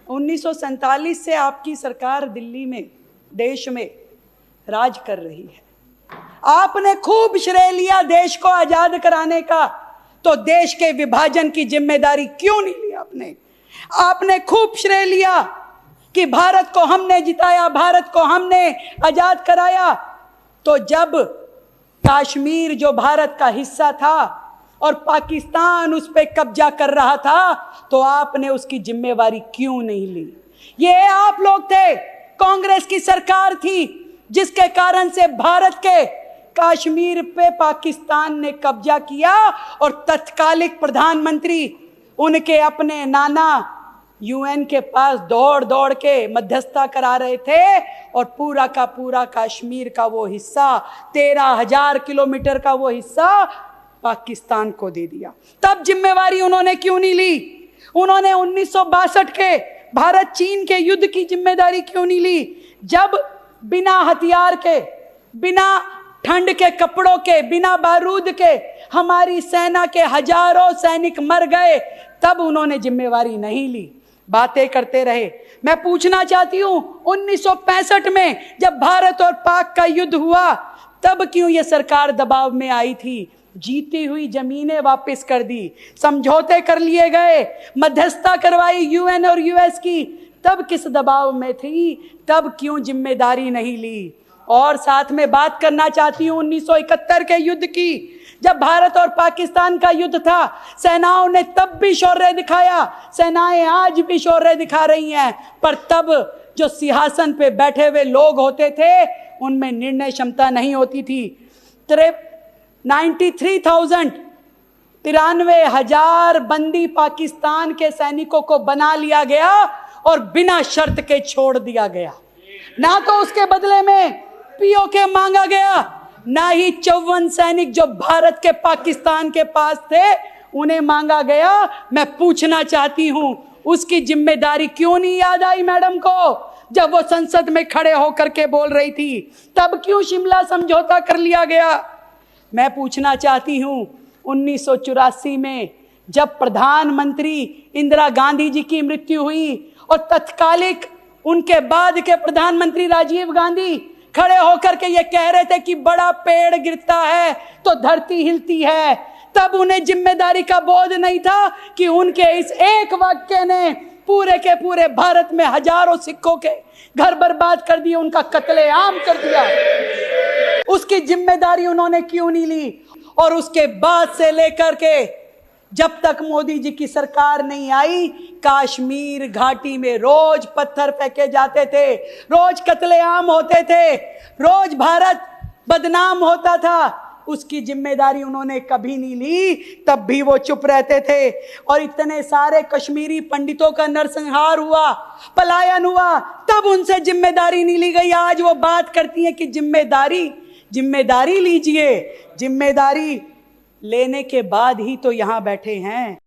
1947 से आपकी सरकार दिल्ली में, देश में राज कर रही है। आपने खूब श्रेय लिया देश को आजाद कराने का, तो देश के विभाजन की जिम्मेदारी क्यों नहीं ली आपने? आपने खूब श्रेय लिया कि भारत को हमने जिताया, भारत को हमने आजाद कराया, तो जब कश्मीर जो भारत का हिस्सा था और पाकिस्तान उस पर कब्जा कर रहा था, तो आपने उसकी जिम्मेवारी क्यों नहीं ली? ये आप लोग थे, कांग्रेस की सरकार थी, जिसके कारण से भारत के कश्मीर पे पाकिस्तान ने कब्जा किया और तत्कालिक प्रधानमंत्री उनके अपने नाना यूएन के पास दौड़ दौड़ के मध्यस्थता करा रहे थे और पूरा का पूरा कश्मीर का वो हिस्सा, 13,000 किलोमीटर का वो हिस्सा पाकिस्तान को दे दिया। तब जिम्मेवारी उन्होंने क्यों नहीं ली? उन्होंने 1962 के भारत चीन के युद्ध की जिम्मेदारी क्यों नहीं ली? जब बिना हथियार के, बिना ठंड के कपड़ों के, बिना बारूद के हमारी सेना के हजारों सैनिक मर गए, तब उन्होंने जिम्मेवारी नहीं ली, बातें करते रहे। मैं पूछना चाहती हूं, 1965 में जब भारत और पाक का युद्ध हुआ, तब क्यों ये सरकार दबाव में आई थी? जीती हुई जमीनें वापस कर दी, समझौते कर लिए गए, मध्यस्थता करवाई यूएन और यूएस की, तब किस दबाव में थी? तब क्यों जिम्मेदारी नहीं ली? और साथ में बात करना चाहती हूं 1971 के युद्ध की, जब भारत और पाकिस्तान का युद्ध था, सेनाओं ने तब भी शौर्य दिखाया, सेनाएं आज भी शौर्य दिखा रही हैं, पर तब जो सिंहासन पे बैठे हुए लोग होते थे, उनमें निर्णय क्षमता नहीं होती थी। 93,000 बंदी पाकिस्तान के सैनिकों को बना लिया गया और बिना शर्त के छोड़ दिया गया। ना तो उसके बदले में पीओके मांगा गया, ना ही 54 सैनिक जो भारत के पाकिस्तान के पास थे उन्हें मांगा गया। मैं पूछना चाहती हूं, उसकी जिम्मेदारी क्यों नहीं याद आई मैडम को? जब वो संसद में खड़े होकर के बोल रही थी, तब क्यों शिमला समझौता कर लिया गया? मैं पूछना चाहती हूं, 1984 में जब प्रधानमंत्री इंदिरा गांधी जी की मृत्यु हुई और तत्कालिक उनके बाद के प्रधानमंत्री राजीव गांधी खड़े होकर के ये कह रहे थे कि बड़ा पेड़ गिरता है तो धरती हिलती है, तब उन्हें जिम्मेदारी का बोध नहीं था कि उनके इस एक वाक्य ने पूरे के पूरे भारत में हजारों सिखों के घर बर्बाद कर दिए, उनका कत्लेआम कर दिया। उसकी जिम्मेदारी उन्होंने क्यों नहीं ली? और उसके बाद से लेकर के जब तक मोदी जी की सरकार नहीं आई, कश्मीर घाटी में रोज पत्थर फेंके जाते थे, रोज कत्लेआम होते थे, रोज भारत बदनाम होता था। उसकी जिम्मेदारी उन्होंने कभी नहीं ली, तब भी वो चुप रहते थे। और इतने सारे कश्मीरी पंडितों का नरसंहार हुआ, पलायन हुआ, तब उनसे जिम्मेदारी नहीं ली गई। आज वो बात करती हैं कि जिम्मेदारी लीजिए। जिम्मेदारी लेने के बाद ही तो यहां बैठे हैं।